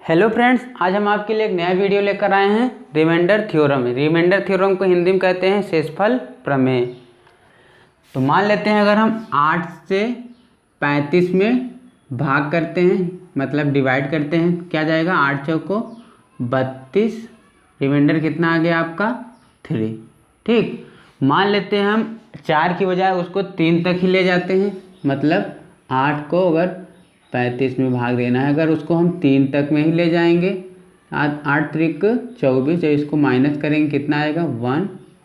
Hello friends, आज हम आपके लिए एक नया वीडियो लेकर आए हैं रिमाइंडर थ्योरम। रिमाइंडर थ्योरम को हिंदी में कहते हैं शेषफल प्रमेय। तो मान लेते हैं अगर हम 8 से 35 में भाग करते हैं, मतलब डिवाइड करते हैं, क्या जाएगा 8 चौको 32। रिमाइंडर कितना आ गया आपका 3। ठीक, मान लेते हैं हम 4 की बजाय उसको 3 तक ही ले जाते हैं, मतलब 8 को अगर 35 में भाग देना है, अगर उसको हम 3 तक में ही ले जाएंगे, 8 त्रिक 24, जब इसको माइनस करेंगे कितना आएगा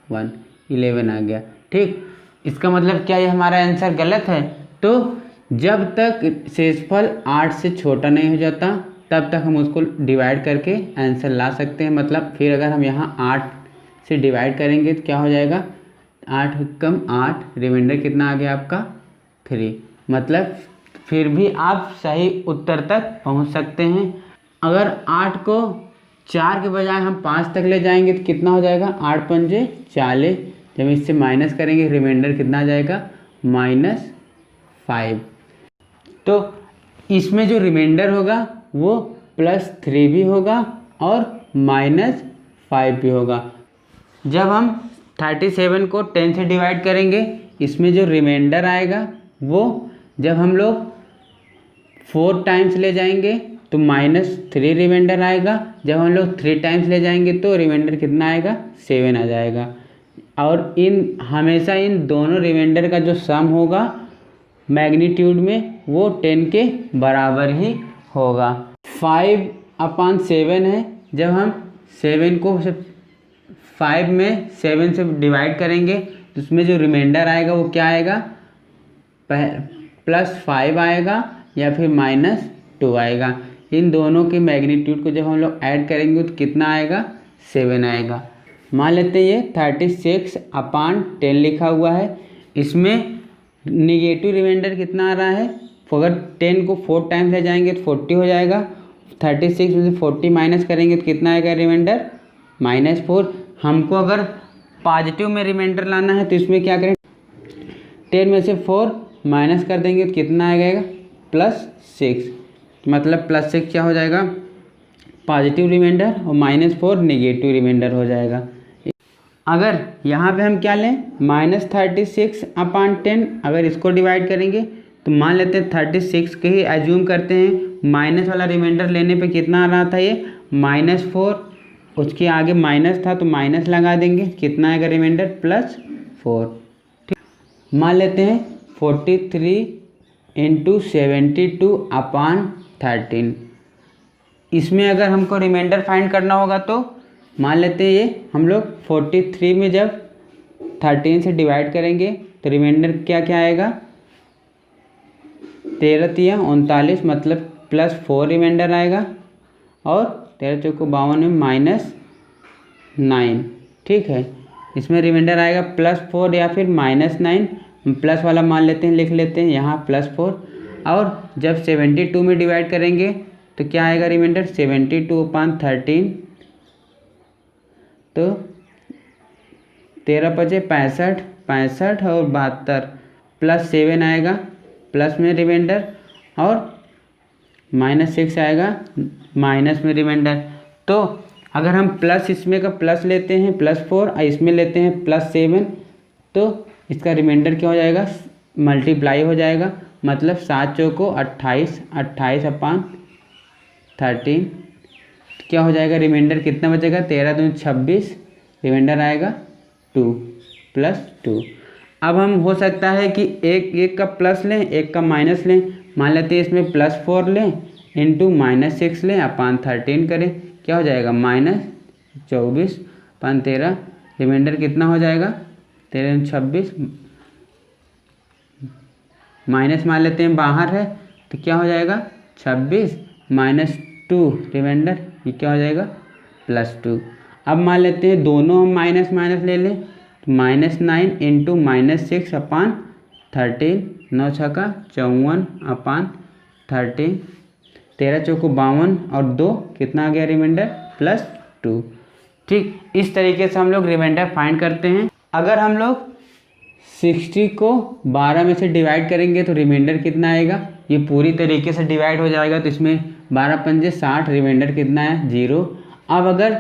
11 आ गया। ठीक, इसका मतलब क्या ये हमारा आंसर गलत है? तो जब तक शेषफल 8 से छोटा नहीं हो जाता तब तक हम उसको डिवाइड करके आंसर ला सकते हैं। मतलब फिर अगर हम यहाँ 8 से डिवाइड करेंगे तो क्या हो जाएगा 8 कम 8, रिमाइंडर कितना आ गया आपका 3। मतलब फिर भी आप सही उत्तर तक पहुंच सकते हैं। अगर 8 को 4 के बजाय हम 5 तक ले जाएंगे तो कितना हो जाएगा 8 पंजे 40, जब इससे माइनस करेंगे रिमाइंडर कितना आ जाएगा -5। तो इसमें जो रिमाइंडर होगा वो +3 भी होगा और -5 भी होगा। जब हम 37 को 10 से डिवाइड करेंगे, इसमें जो रिमाइंडर आएगा वो जब हम लोग 4 टाइम्स ले जाएंगे तो -3 रिमाइंडर आएगा। जब हम लोग 3 टाइम्स ले जाएंगे तो रिमाइंडर कितना आएगा 7 आ जाएगा। और हमेशा इन दोनों रिमाइंडर का जो सम होगा मैग्नीट्यूड में वो 10 के बराबर ही होगा। 5/7 है, जब हम 7 को 5 में 7 से डिवाइड करेंगे तो उसमें जो रिमाइंडर आएगा वो क्या आएगा +5 आएगा या फिर -2 आएगा। इन दोनों के मैग्नीट्यूड को जब हम लोग ऐड करेंगे तो कितना आएगा 7 आएगा। मान लेते हैं ये 36/10 लिखा हुआ है। इसमें निगेटिव रिमाइंडर कितना आ रहा है, अगर 10 को 4 टाइम्स ले जाएंगे तो 40 हो जाएगा। 36 में से 40 माइनस करेंगे तो कितना आएगा रिमाइंडर -4। हमको अगर पॉजिटिव में रिमाइंडर लाना है तो इसमें क्या करें, 10 में से 4 माइनस कर देंगे तो कितना आएगा +6। मतलब +6 क्या हो जाएगा पॉजिटिव रिमाइंडर और -4 निगेटिव रिमाइंडर हो जाएगा। अगर यहाँ पे हम क्या लें -36/10, अगर इसको डिवाइड करेंगे तो मान लेते हैं 36 के ही एज्यूम करते हैं। माइनस वाला रिमाइंडर लेने पे कितना आ रहा था ये -4, उसके आगे माइनस था तो माइनस लगा देंगे, कितना आएगा रिमाइंडर +4। ठीक, मान लेते हैं 43 × 72/13। इसमें अगर हमको रिमाइंडर फाइंड करना होगा तो मान लेते हैं ये हम लोग 43 में जब 13 से डिवाइड करेंगे तो रिमाइंडर क्या क्या आएगा 13 × 39, मतलब +4 रिमाइंडर आएगा। और 13 चौको 52 में -9। ठीक है, इसमें रिमाइंडर आएगा +4 या फिर -9। प्लस वाला मान लेते हैं, लिख लेते हैं यहाँ +4। और जब 72 में डिवाइड करेंगे तो क्या आएगा रिमाइंडर 72/13, तो 13 पचे 65, 65 और 72 +7 आएगा, प्लस में रिमाइंडर, और -6 आएगा माइनस में रिमाइंडर। तो अगर हम प्लस इसमें का प्लस लेते हैं +4 और इसमें लेते हैं +7 तो इसका रिमाइंडर क्या हो जाएगा मल्टीप्लाई हो जाएगा। मतलब 7 चौको 28, 28/13 क्या हो जाएगा रिमाइंडर कितना बचेगा 13 दूनी 26, रिमाइंडर आएगा 2 +2। अब हम हो सकता है कि एक का प्लस लें एक का माइनस लें। मान लेते हैं इसमें +4 लें इंटू -6 लें /13 करें, क्या हो जाएगा -24/13, रिमाइंडर कितना हो जाएगा 13 दूनी 26, माइनस मान लेते हैं बाहर है तो क्या हो जाएगा 26 -2, रिमाइंडर ये क्या हो जाएगा +2। अब मान लेते हैं दोनों हम माइनस माइनस ले लें तो -9 इंटू -6/13, 9 छक्का 54/13, 13 चौको 52 और 2 कितना आ गया रिमाइंडर +2। ठीक, इस तरीके से हम लोग रिमाइंडर फाइंड करते हैं। अगर हम लोग 60 को 12 में से डिवाइड करेंगे तो रिमाइंडर कितना आएगा, ये पूरी तरीके से डिवाइड हो जाएगा तो इसमें 12 पंजे 60, रिमाइंडर कितना है 0। अब अगर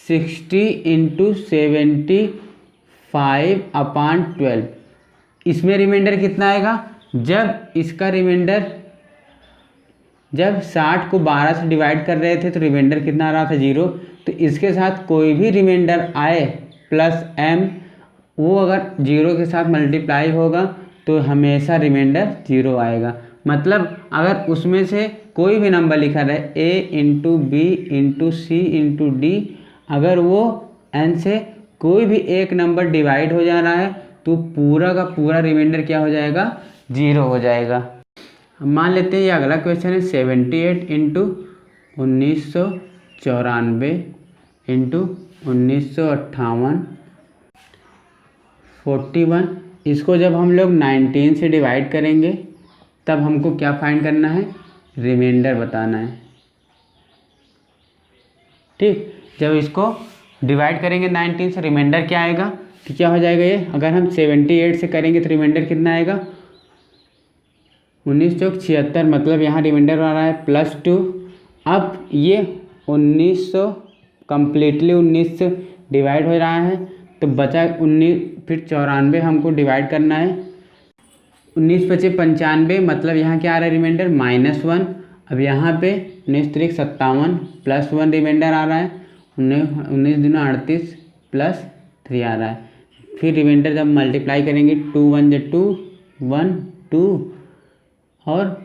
60 × 75/12 इसमें रिमाइंडर कितना आएगा, जब इसका रिमाइंडर जब 60 को 12 से डिवाइड कर रहे थे तो रिमाइंडर कितना आ रहा था 0। तो इसके साथ कोई भी रिमाइंडर आए प्लस m, वो अगर 0 के साथ मल्टीप्लाई होगा तो हमेशा रिमाइंडर 0 आएगा। मतलब अगर उसमें से कोई भी नंबर लिखा रहे a × b × c × d, अगर वो n से कोई भी एक नंबर डिवाइड हो जा रहा है तो पूरा का पूरा रिमाइंडर क्या हो जाएगा 0 हो जाएगा। मान लेते हैं ये अगला क्वेश्चन है 78 × 1994 × 1958 41। इसको जब हम लोग 19 से डिवाइड करेंगे तब हमको क्या फाइंड करना है, रिमाइंडर बताना है। ठीक, जब इसको डिवाइड करेंगे 19 से रिमाइंडर क्या आएगा, तो क्या हो जाएगा ये, अगर हम 78 से करेंगे तो रिमाइंडर कितना आएगा 19 चौक 76, मतलब यहाँ रिमाइंडर आ रहा है +2। अब ये 1900 कम्प्लीटली 19 से डिवाइड हो रहा है तो बचा 19, फिर 94 हमको डिवाइड करना है। 19 बचे 95, मतलब यहाँ क्या आ रहा है रिमाइंडर -1। अब यहाँ पे 19 3 57 +1 रिमाइंडर आ रहा है, 19 दूना 38 +3 आ रहा है। फिर रिमाइंडर जब मल्टीप्लाई करेंगे 2 1 2 1 2 और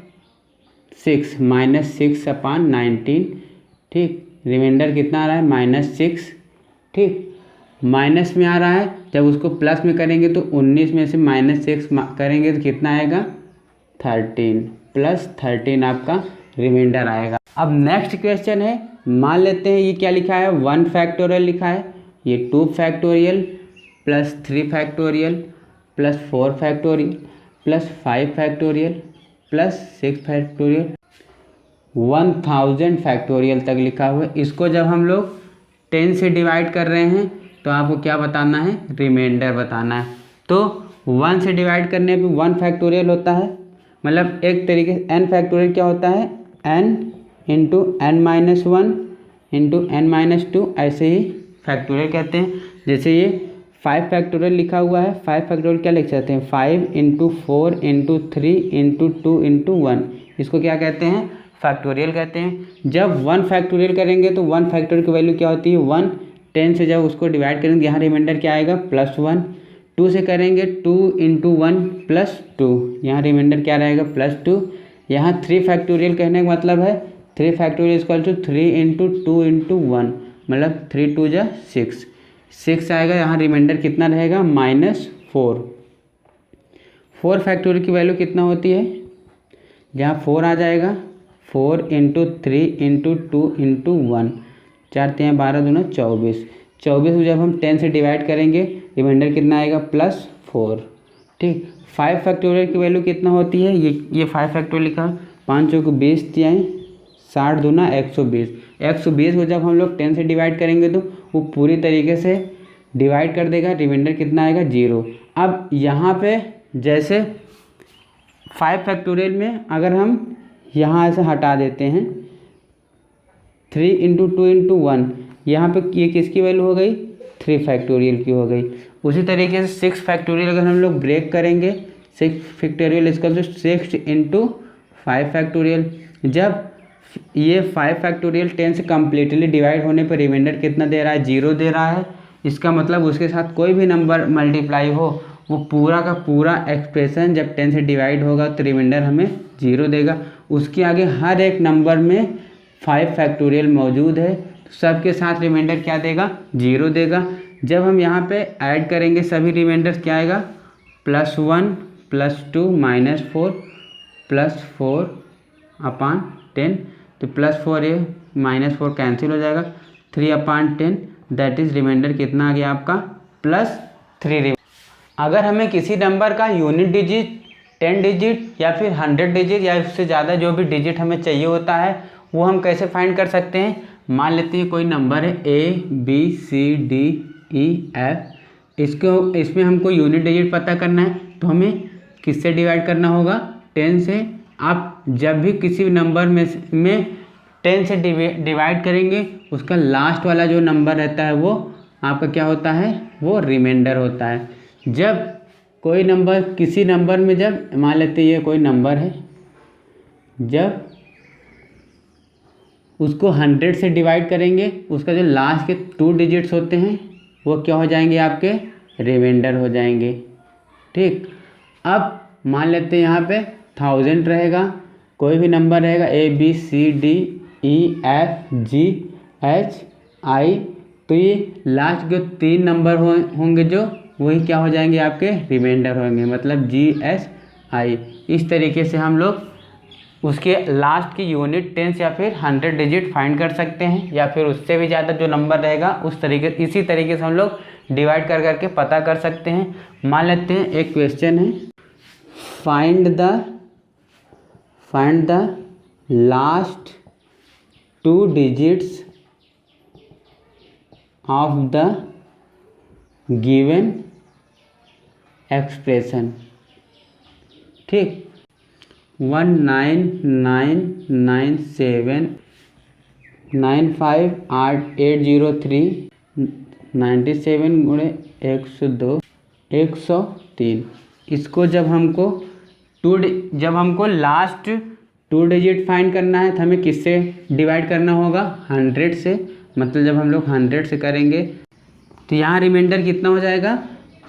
6 -6/19। ठीक, रिमाइंडर कितना आ रहा है -6। ठीक, माइनस में आ रहा है, जब उसको प्लस में करेंगे तो 19 में से -6 करेंगे तो कितना आएगा 13, +13 आपका रिमाइंडर आएगा। अब नेक्स्ट क्वेश्चन है, मान लेते हैं ये क्या लिखा है 1 फैक्टोरियल लिखा है, ये 2 factorial +3 factorial +4 factorial +5 factorial +6 factorial 1000 factorial तक लिखा हुआ है। इसको जब हम लोग 10 से डिवाइड कर रहे हैं तो आपको क्या बताना है, रिमाइंडर बताना है। तो 1 से डिवाइड करने पे 1 फैक्टोरियल होता है, मतलब एक तरीके से n फैक्टोरियल क्या होता है n × n - 1 × n - 2, ऐसे ही फैक्टोरियल कहते हैं। जैसे ये 5 फैक्टोरियल लिखा हुआ है, 5 फैक्टोरियल क्या लिख सकते हैं 5 × 4 × 3 × 2 × 1, इसको क्या कहते हैं फैक्टोरियल कहते हैं। जब 1 फैक्टोरियल करेंगे तो 1 फैक्टोरियल की वैल्यू क्या होती है 1। 10 से जब उसको डिवाइड करेंगे यहाँ रिमाइंडर क्या आएगा +1। 2 से करेंगे 2 × 1 +2, यहाँ रिमाइंडर क्या रहेगा +2। यहाँ 3 फैक्टोरियल कहने का मतलब है 3 फैक्टोरियल = 3 × 2 × 1, मतलब 3 2 जा 6 आएगा। यहाँ रिमाइंडर कितना रहेगा -4। 4 फैक्टोरियल की वैल्यू कितना होती है, जहाँ 4 आ जाएगा 4 × 3 × 2 × 1, 4 3 12 दूना 24। 24 को जब हम 10 से डिवाइड करेंगे रिमाइंडर कितना आएगा +4। ठीक, 5 फैक्टोरियल की वैल्यू कितना होती है, ये 5 फैक्टोरियल लिखा, 5 चौक 20 तिहाई 60 दूना 120। 120 को जब हम लोग 10 से डिवाइड करेंगे तो वो पूरी तरीके से डिवाइड कर देगा, रिमाइंडर कितना आएगा 0। अब यहाँ पे जैसे 5 फैक्टोरियल में अगर हम यहाँ से हटा देते हैं 3 × 2 × 1, यहाँ पे ये किसकी वैल्यू हो गई 3 फैक्टोरियल की हो गई। उसी तरीके से 6 फैक्टोरियल अगर हम लोग ब्रेक करेंगे 6 फैक्टोरियल इसका तो 6 × 5 फैक्टोरियल। जब ये 5 फैक्टोरियल 10 से कम्प्लीटली डिवाइड होने पर रिमाइंडर कितना दे रहा है 0 दे रहा है। इसका मतलब उसके साथ कोई भी नंबर मल्टीप्लाई हो वो पूरा का पूरा एक्सप्रेशन जब 10 से डिवाइड होगा तो रिमाइंडर हमें 0 देगा। उसके आगे हर एक नंबर में 5 फैक्टोरियल मौजूद है तो सबके साथ रिमाइंडर क्या देगा 0 देगा। जब हम यहाँ पे ऐड करेंगे सभी रिमाइंडर क्या आएगा +1 +2 -4 +4/10, तो +4 ये -4 कैंसिल हो जाएगा, 3/10 दैट इज़ रिमाइंडर कितना आ गया आपका +3। अगर हमें किसी नंबर का यूनिट डिजिट 10 डिजिट या फिर 100 डिजिट या उससे ज़्यादा जो भी डिजिट हमें चाहिए होता है वो हम कैसे फाइंड कर सकते हैं। मान लेते हैं कोई नंबर है ABCDEF, इसमें हमको यूनिट डिजिट पता करना है तो हमें किससे डिवाइड करना होगा 10 से। आप जब भी किसी नंबर में 10 से डिवाइड करेंगे, उसका लास्ट वाला जो नंबर रहता है वो आपका क्या होता है, वो रिमाइंडर होता है। जब कोई नंबर किसी नंबर में, जब मान लेते हैं ये कोई नंबर है, जब उसको 100 से डिवाइड करेंगे, उसका जो लास्ट के 2 डिजिट्स होते हैं वो क्या हो जाएंगे, आपके रिमाइंडर हो जाएंगे। ठीक, अब मान लेते हैं यहाँ पे 1000 रहेगा, कोई भी नंबर रहेगा ABCDEFGHI, तो ये लास्ट जो 3 नंबर होंगे जो वही क्या हो जाएंगे, आपके रिमाइंडर होंगे, मतलब GSI। इस तरीके से हम लोग उसके लास्ट की यूनिट 10 या फिर 100 डिजिट फाइंड कर सकते हैं, या फिर उससे भी ज़्यादा जो नंबर रहेगा इसी तरीके से हम लोग डिवाइड कर करके पता कर सकते हैं। मान लेते हैं एक क्वेश्चन है, find the last 2 digits of the given expression. ठीक, 199795803 97 गुणे 102 103। इसको जब हमको लास्ट 2 डिजिट फाइंड करना है तो हमें किससे डिवाइड करना होगा, 100 से। मतलब जब हम लोग 100 से करेंगे तो यहाँ रिमाइंडर कितना हो जाएगा,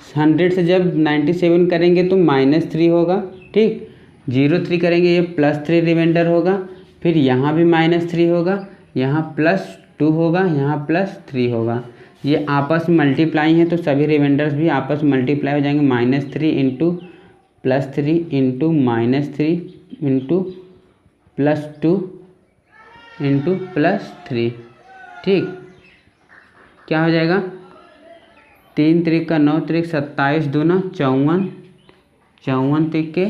100 से जब 97 करेंगे तो -3 होगा। ठीक, 03 करेंगे ये +3 रिमाइंडर होगा, फिर यहाँ भी -3 होगा, यहाँ +2 होगा, यहाँ +3 होगा। ये आपस में मल्टीप्लाई हैं तो सभी रिमाइंडर्स भी आपस में मल्टीप्लाई हो जाएंगे, -3 इंटू +3 इंटू -3 इंटू +2 इंटू +3। ठीक, क्या हो जाएगा, 3 त्रिक का 9 त्रिक 27 दूना 54, 54 त्रिक के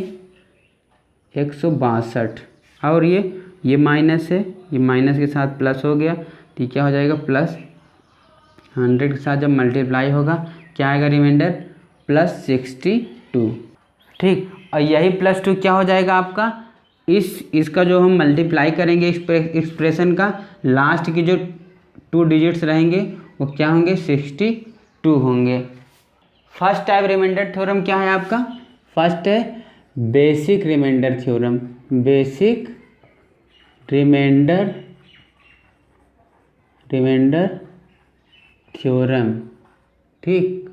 162, और ये माइनस है, ये माइनस के साथ प्लस हो गया तो क्या हो जाएगा, +100 के साथ जब मल्टीप्लाई होगा क्या आएगा रिमाइंडर, +62। ठीक, और यही +2 क्या हो जाएगा आपका, इसका जो हम मल्टीप्लाई करेंगे एक्सप्रेशन का, लास्ट की जो 2 डिजिट्स रहेंगे वो क्या होंगे, 62 होंगे। फर्स्ट टाइप रिमाइंडर थ्योरम क्या है आपका, फर्स्ट है basic remainder theorem. Basic remainder theorem. ठीक,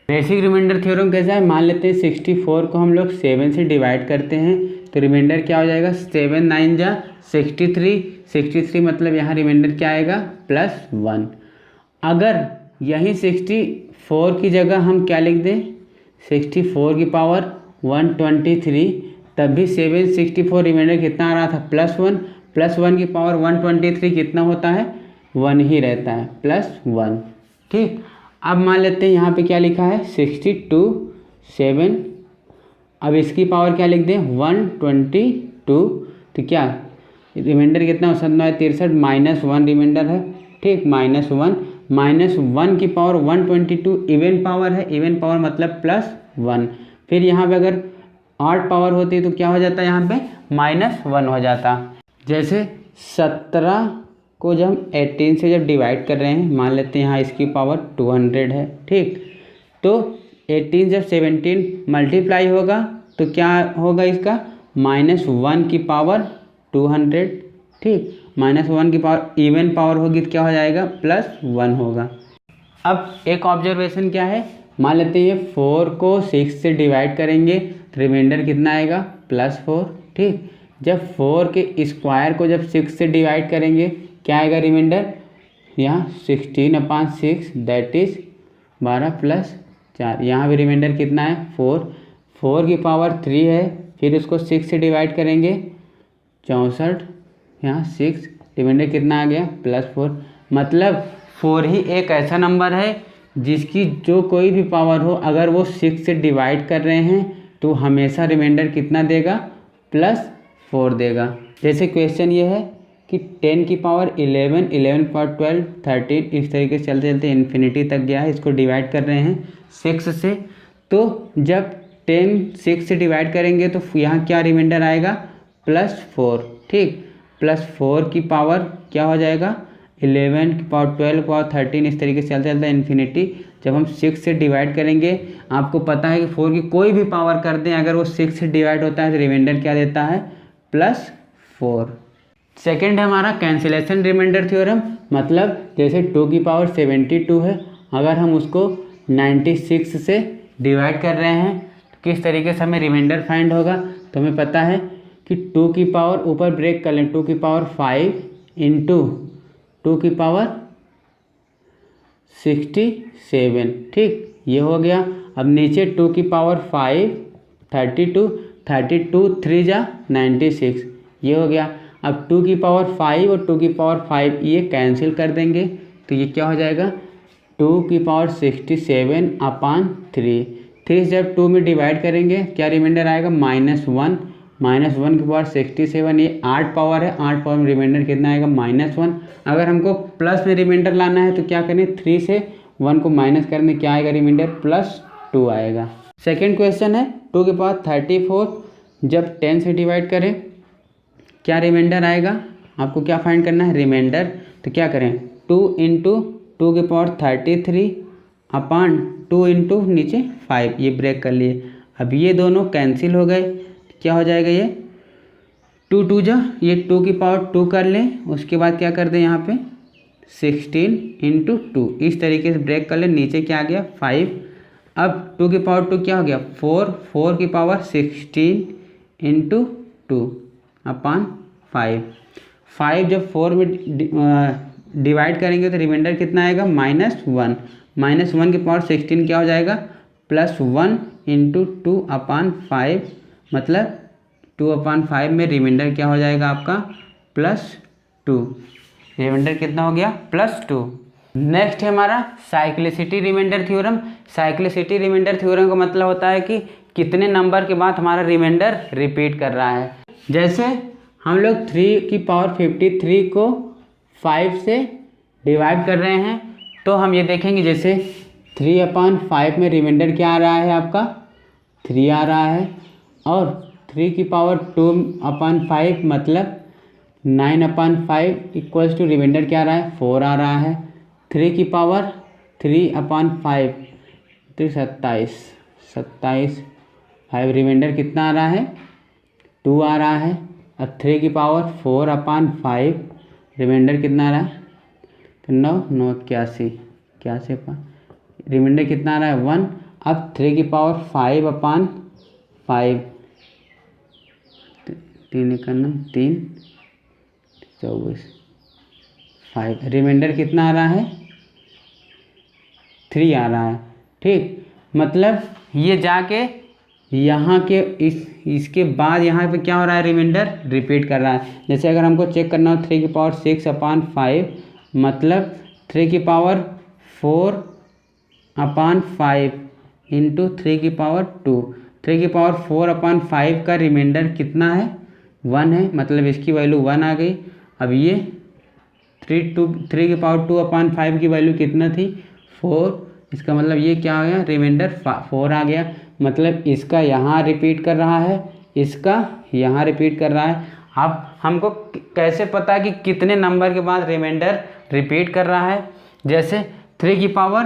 बेसिक रिमाइंडर थ्योरम कैसा है, मान लेते हैं 64 को हम लोग 7 से डिवाइड करते हैं तो रिमाइंडर क्या हो जाएगा, 7 9 जा 63 मतलब यहाँ रिमाइंडर क्या आएगा, +1। अगर यहीं 64 की जगह हम क्या लिख दें, 64 की पावर 123, तब भी 764 रिमाइंडर कितना आ रहा था, +1। +1 की पावर 123 कितना होता है, 1 ही रहता है, +1। ठीक, अब मान लेते हैं यहाँ पे क्या लिखा है, 62 7, अब इसकी पावर क्या लिख दें, 122, तो क्या रिमाइंडर कितना, 63 -1 रिमाइंडर है। ठीक, -1 की पावर 122 इवन पावर है, इवन पावर मतलब +1। फिर यहाँ पे अगर ऑड पावर होती तो क्या हो जाता, यहाँ पे -1 हो जाता। जैसे 17 को जब हम 18 से जब डिवाइड कर रहे हैं, मान लेते हैं यहाँ इसकी पावर 200 है। ठीक, तो 18 जब 17 मल्टीप्लाई होगा तो क्या होगा, इसका -1 की पावर 200। ठीक, -1 की पावर इवन पावर होगी तो क्या हो जाएगा, +1 होगा। अब एक ऑब्जर्वेशन क्या है, मान लेते हैं ये 4 को 6 से डिवाइड करेंगे तो रिमाइंडर कितना आएगा, +4। ठीक, जब 4 के स्क्वायर को जब 6 से डिवाइड करेंगे क्या आएगा रिमाइंडर, यहाँ 16/6 दैट इज 12 + 4, यहाँ भी रिमाइंडर कितना है, 4 की पावर 3 है, फिर उसको 6 से डिवाइड करेंगे 64, यहाँ 6, रिमाइंडर कितना आ गया, +4। मतलब 4 ही एक ऐसा नंबर है जिसकी जो कोई भी पावर हो, अगर वो 6 से डिवाइड कर रहे हैं तो हमेशा रिमाइंडर कितना देगा, +4 देगा। जैसे क्वेश्चन ये है कि 10 की पावर 11, 11 की पावर 12, 13, इस तरीके से चलते चलते इन्फिनिटी तक गया है। इसको डिवाइड कर रहे हैं 6 से, तो जब 10 6 से डिवाइड करेंगे तो यहाँ क्या रिमाइंडर आएगा, +4। ठीक, प्लस 4 की पावर क्या हो जाएगा 11 की पावर 12 की पावर 13, इस तरीके से चलता चलता इन्फिनिटी। जब हम 6 से डिवाइड करेंगे, आपको पता है कि 4 की कोई भी पावर कर दें, अगर वो 6 से डिवाइड होता है तो रिमाइंडर क्या देता है +4। सेकेंड है हमारा कैंसिलेशन रिमाइंडर थ्योरम, मतलब जैसे 2 की पावर 72 है, अगर हम उसको 96 से डिवाइड कर रहे हैं तो किस तरीके से हमें रिमाइंडर फाइंड होगा। तो हमें पता है कि 2 की पावर ऊपर ब्रेक कर लें, 2 की पावर 5 इंटू 2 की पावर 67, ठीक, ये हो गया। अब नीचे 2 की पावर 5 32 3 जा 96, ये हो गया। अब 2 की पावर 5 और 2 की पावर 5 ये कैंसिल कर देंगे, तो ये क्या हो जाएगा 2 की पावर 67/3। 3 जब 2 में डिवाइड करेंगे क्या रिमाइंडर आएगा -1, -1 की पावर 67, ये 8 पावर है, 8 पावर में रिमाइंडर कितना आएगा -1। अगर हमको प्लस में रिमाइंडर लाना है तो क्या करें 3 से 1 को माइनस करने क्या आएगा रिमाइंडर +2 आएगा। सेकेंड क्वेश्चन है 2 की पावर 34 जब 10 से डिवाइड करें क्या रिमाइंडर आएगा, आपको क्या फाइंड करना है रिमाइंडर। तो क्या करें 2 इंटू 2 की पावर 33/2 इंटू नीचे 5, ये ब्रेक कर लिए। अब ये दोनों कैंसिल हो गए, क्या हो जाएगा ये 2 2 जा, ये 2 की पावर 2 कर लें, उसके बाद क्या कर दें यहाँ पे 16 इंटू 2, इस तरीके से ब्रेक कर लें, नीचे क्या आ गया 5। अब 2 की पावर 2 क्या हो गया 4 की पावर 16 इंटू 2/5। 5 जब 4 में डिवाइड करेंगे तो रिमाइंडर कितना आएगा -1, -1 की पावर 16 क्या हो जाएगा +1 इंटू 2/5, मतलब 2/5 में रिमाइंडर क्या हो जाएगा आपका +2, रिमाइंडर कितना हो गया +2। नेक्स्ट है हमारा cyclicity remainder theorem. Cyclicity remainder theorem का मतलब होता है कि कितने नंबर के बाद हमारा रिमाइंडर रिपीट कर रहा है। जैसे हम लोग 3 की पावर 53 को 5 से डिवाइड कर रहे हैं, तो हम ये देखेंगे जैसे 3/5 में रिमाइंडर क्या आ रहा है आपका 3 आ रहा है, और 3 की पावर 2/5 मतलब 9/5 इक्वल्स टू रिमाइंडर क्या आ रहा है 4 आ रहा है। 3 की पावर 3/5 तो 27 5 रिमाइंडर कितना आ रहा है 2 आ रहा है। अब 3 की पावर 4/5 रिमाइंडर कितना आ रहा है तो 9 81 रिमाइंडर कितना आ रहा है 1। अब 3 की पावर 5/5 3 24 5 रिमाइंडर कितना आ रहा है 3 आ रहा है, ठीक। मतलब ये जाके यहाँ के इसके बाद यहाँ पे क्या हो रहा है रिमाइंडर रिपीट कर रहा है। जैसे अगर हमको चेक करना हो 3 की पावर 6/5 मतलब 3 की पावर 4/5 इंटू 3 की पावर 2, 3 की पावर 4/5 का रिमाइंडर कितना है 1 है, मतलब इसकी वैल्यू 1 आ गई। अब ये 3 की पावर 2/5 की वैल्यू कितना थी 4, इसका मतलब ये क्या आ गया रिमाइंडर 4 आ गया। मतलब इसका यहाँ रिपीट कर रहा है, इसका यहाँ रिपीट कर रहा है। अब हमको कैसे पता कि कितने नंबर के बाद रिमाइंडर रिपीट कर रहा है। जैसे 3 की पावर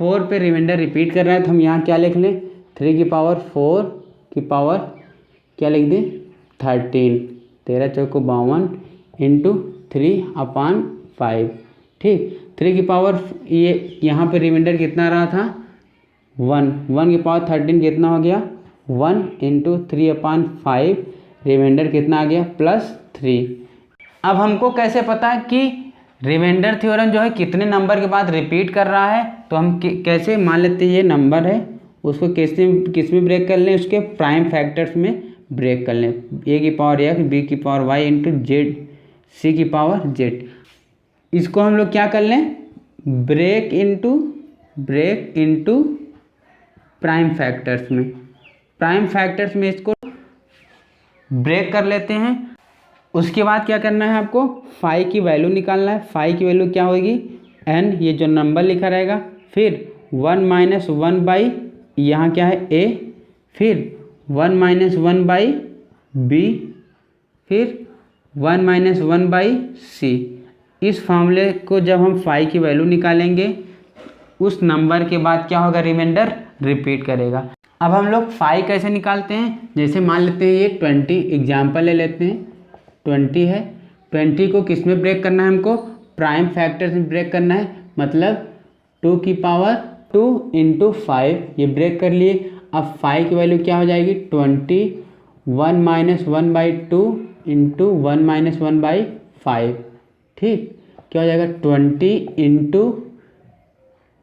4 पे रिमाइंडर रिपीट कर रहा है तो हम यहाँ क्या लिख लें 3 की पावर 4 की पावर क्या लिख दें 13 13 चौको 52 इंटू 3/5, ठीक। 3 की पावर ये यहाँ पे रिमाइंडर कितना रहा था 1 की पावर 13 कितना हो गया 1 इंटू 3/5 रिमाइंडर कितना आ गया +3। अब हमको कैसे पता है कि रिमाइंडर थ्योरम जो है कितने नंबर के बाद रिपीट कर रहा है। तो हम कैसे मान लेते हैं ये नंबर है, उसको किस में ब्रेक कर लें उसके प्राइम फैक्टर्स में ब्रेक कर लें, a की पावर x b की power y into Z c की पावर z। इसको हम लोग क्या कर लें ब्रेक इनटू प्राइम फैक्टर्स में इसको ब्रेक कर लेते हैं। उसके बाद क्या करना है आपको फाई की वैल्यू निकालना है। फाई की वैल्यू क्या होगी n, ये जो नंबर लिखा रहेगा, फिर 1 - 1 बाई यहाँ क्या है a, फिर 1 - 1 बाई b, फिर 1 माइनस 1/c। इस फॉर्मूले को जब हम फाई की वैल्यू निकालेंगे उस नंबर के बाद क्या होगा, रिमाइंडर रिपीट करेगा। अब हम लोग फाई कैसे निकालते हैं, जैसे मान लेते हैं ये 20 एग्जाम्पल ले लेते हैं, 20 है। 20 को किस में ब्रेक करना है, हमको प्राइम फैक्टर में ब्रेक करना है, मतलब 2 की पावर 2 इंटू 5 ये ब्रेक कर लिए। अब 5 की वैल्यू क्या हो जाएगी, 20 1 माइनस 1/2 इंटू 1 माइनस 1/5। ठीक, क्या हो जाएगा 20 इंटू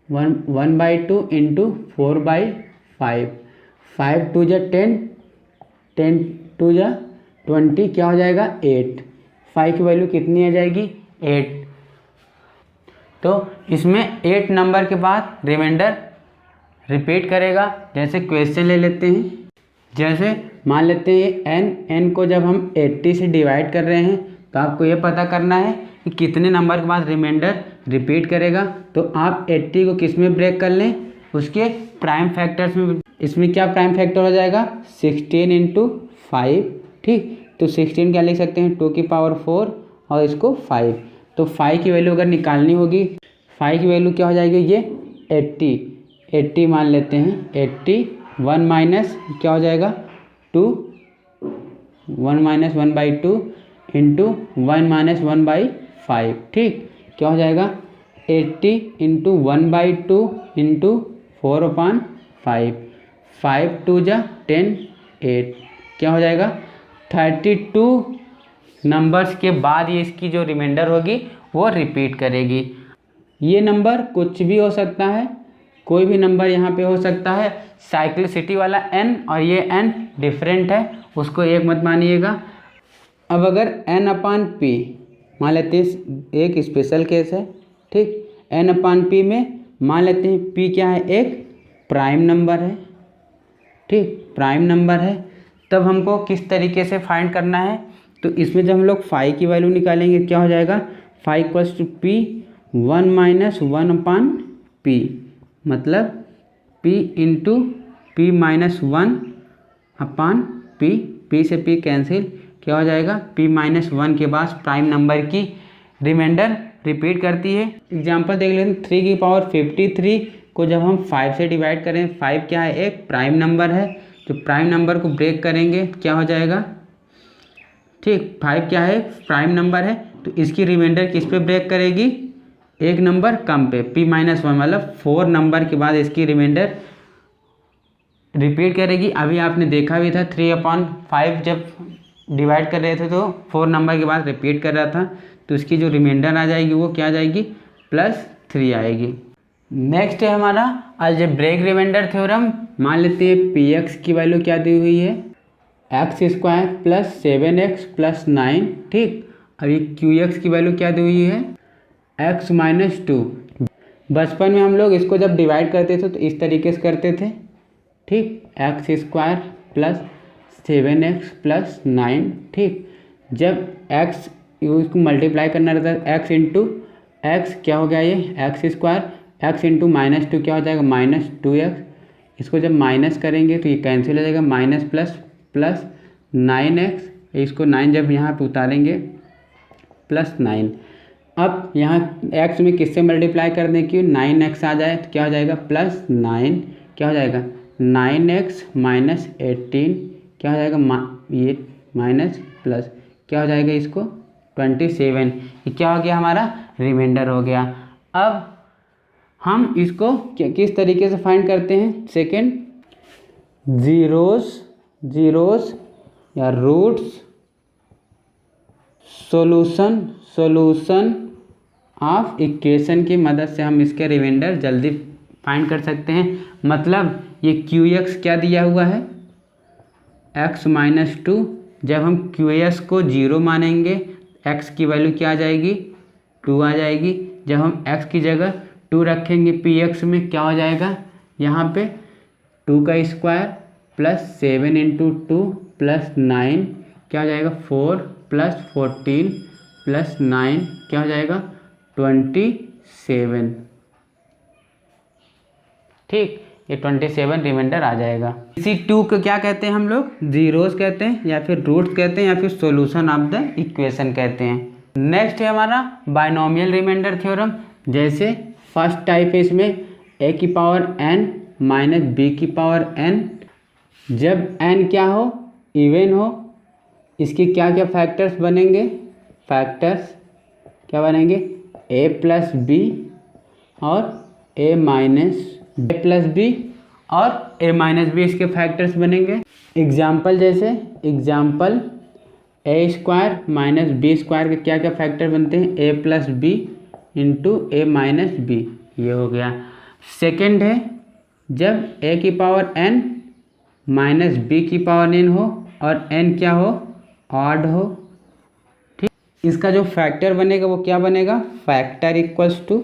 1/2 इंटू 4/5। 5 2 जा 10, 10 2 जा 20, क्या हो जाएगा 8। 5 की वैल्यू कितनी आ जाएगी, 8। तो इसमें 8 नंबर के बाद रिमाइंडर रिपीट करेगा। जैसे क्वेश्चन ले लेते हैं, जैसे मान लेते हैं n को जब हम 80 से डिवाइड कर रहे हैं तो आपको ये पता करना है कि कितने नंबर के बाद रिमाइंडर रिपीट करेगा। तो आप 80 को किस में ब्रेक कर लें, उसके प्राइम फैक्टर्स में। इसमें क्या प्राइम फैक्टर हो जाएगा, 16 इंटू 5। ठीक, तो 16 क्या लिख सकते हैं, 2 की पावर 4 और इसको 5। तो 5 की वैल्यू अगर निकालनी होगी, 5 की वैल्यू क्या हो जाएगी, ये 80 मान लेते हैं। 80 1 माइनस क्या हो जाएगा 2, 1 माइनस 1/2 इंटू 1 माइनस 1/5। ठीक, क्या हो जाएगा 80 इंटू 1/2 इंटू 4/5। 5 2 जा 10, 8, क्या हो जाएगा 32 नंबर्स के बाद ये इसकी जो रिमाइंडर होगी वो रिपीट करेगी। ये नंबर कुछ भी हो सकता है, कोई भी नंबर यहाँ पे हो सकता है। साइक्लिसिटी वाला n और ये n डिफरेंट है, उसको एक मत मानिएगा। अब अगर n/p मान लेते हैं, एक स्पेशल केस है। ठीक, n/p में मान लेते हैं p क्या है, एक प्राइम नंबर है। ठीक, प्राइम नंबर है। तब हमको किस तरीके से फाइंड करना है, तो इसमें जब हम लोग फाई की वैल्यू निकालेंगे क्या हो जाएगा, phi equals to p 1 minus 1/p, मतलब p into p minus 1/p। p से p कैंसिल, क्या हो जाएगा p माइनस 1 के बाद प्राइम नंबर की रिमाइंडर रिपीट करती है। एग्जांपल देख लेते हैं, 3 की पावर 53 को जब हम 5 से डिवाइड करें, 5 क्या है, एक प्राइम नंबर है। तो प्राइम नंबर को ब्रेक करेंगे क्या हो जाएगा, ठीक, 5 क्या है, प्राइम नंबर है। तो इसकी रिमाइंडर किस पे ब्रेक करेगी, एक नंबर कम पे, p माइनस 1, मतलब 4 नंबर के बाद इसकी रिमाइंडर रिपीट करेगी। अभी आपने देखा भी था 3/5 जब डिवाइड कर रहे थे तो 4 नंबर के बाद रिपीट कर रहा था। तो इसकी जो रिमाइंडर आ जाएगी वो क्या आ जाएगी, +3 आएगी। नेक्स्ट है हमारा अलजेब्रिक रिमाइंडर थ्योरम। मान लेते हैं px की वैल्यू क्या दी हुई है, x² + 7x + 9। ठीक, अभी qx की वैल्यू क्या दी हुई है, x - 2। बचपन में हम लोग इसको जब डिवाइड करते थे तो इस तरीके से करते थे। ठीक, x² + 7x + 9। ठीक, जब x इसको मल्टीप्लाई करना रहता है, x इंटू x क्या हो गया, ये x², x इंटू -2 क्या हो जाएगा, -2x। इसको जब माइनस करेंगे तो ये कैंसिल हो जाएगा, माइनस प्लस 9x। इसको 9 जब यहाँ पे उतारेंगे +9। अब यहाँ x में किससे मल्टीप्लाई कर दें कि 9x आ जाए, तो क्या हो जाएगा +9, क्या हो जाएगा 9x - 18, क्या हो जाएगा ये माइनस प्लस, क्या हो जाएगा इसको 27। ये क्या हो गया, हमारा रिमाइंडर हो गया। अब हम इसको किस तरीके से फाइंड करते हैं, सेकेंड, जीरोस या रूट्स, सॉल्यूशन ऑफ इक्वेशन की मदद से हम इसके रिमाइंडर जल्दी फाइंड कर सकते हैं। मतलब ये qx क्या दिया हुआ है, x - 2। जब हम qs को 0 मानेंगे, x की वैल्यू क्या आ जाएगी, 2 आ जाएगी। जब हम x की जगह 2 रखेंगे px में, क्या हो जाएगा, यहाँ पे 2 का स्क्वायर + 7 इंटू 2 + 9, क्या हो जाएगा 4 + 14 + 9, क्या हो जाएगा 27। ठीक, ये 27 रिमाइंडर आ जाएगा। इसी 2 को क्या कहते हैं हम लोग, जीरोस कहते हैं या फिर रूट्स कहते हैं या फिर सॉल्यूशन ऑफ द इक्वेशन कहते हैं। नेक्स्ट है हमारा बाइनोमियल रिमाइंडर थ्योरम। जैसे फर्स्ट टाइप है इसमें a की पावर n माइनस b की पावर n, जब n क्या हो, इवन हो, इसके क्या क्या फैक्टर्स बनेंगे, फैक्टर्स क्या बनेंगे, a प्लस बी और a प्लस बी और a माइनस बी, इसके फैक्टर्स बनेंगे। एग्जाम्पल जैसे example a square minus b square के क्या क्या फैक्टर बनते हैं, a plus b into a minus b, ये हो गया। सेकेंड है जब a की पावर n माइनस b की पावर n हो और n क्या हो, ऑड हो, ठीक। इसका जो फैक्टर बनेगा वो क्या बनेगा, factor equals to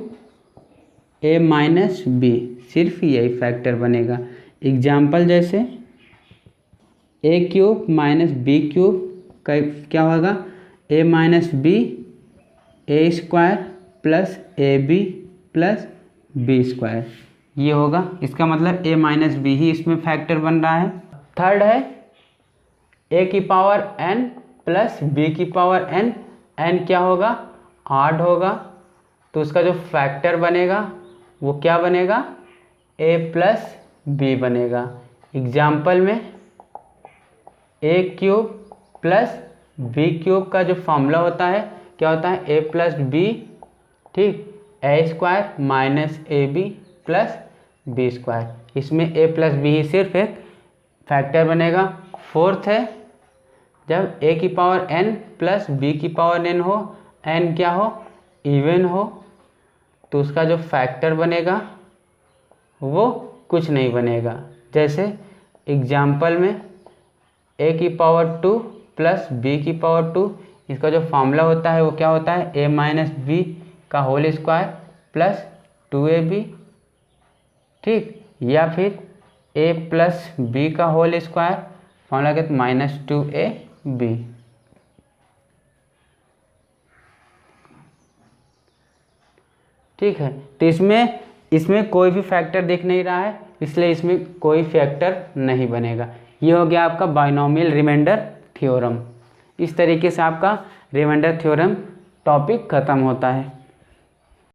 a minus b, सिर्फ यही फैक्टर बनेगा। एग्जाम्पल जैसे a cube minus b cube का क्या होगा, a minus b, a square plus a b plus b square, ये होगा। इसका मतलब a माइनस बी ही इसमें फैक्टर बन रहा है। थर्ड है a की पावर n प्लस b की पावर n, n क्या होगा, ऑड होगा, तो उसका जो फैक्टर बनेगा वो क्या बनेगा, a प्लस बी बनेगा। एग्जाम्पल में a cube plus b cube का जो फॉर्मूला होता है क्या होता है, a प्लस बी, ठीक, a square minus a b plus b square, इसमें a प्लस बी ही सिर्फ एक फैक्टर बनेगा। फोर्थ है जब a की पावर n प्लस b की पावर n हो, n क्या हो, इवन हो, तो उसका जो फैक्टर बनेगा वो कुछ नहीं बनेगा। जैसे एग्जाम्पल में a की पावर 2 प्लस b की पावर 2, इसका जो फॉर्मूला होता है वो क्या होता है, a माइनस बी का होल स्क्वायर प्लस 2ab, ठीक, या फिर a प्लस बी का होल स्क्वायर, फॉर्मूला क्या, माइनस 2ab। ठीक है, तो इसमें कोई भी फैक्टर दिख नहीं रहा है, इसलिए इसमें कोई फैक्टर नहीं बनेगा। ये हो गया आपका बाइनोमियल रिमाइंडर थ्योरम। इस तरीके से आपका रिमाइंडर थ्योरम टॉपिक ख़त्म होता है।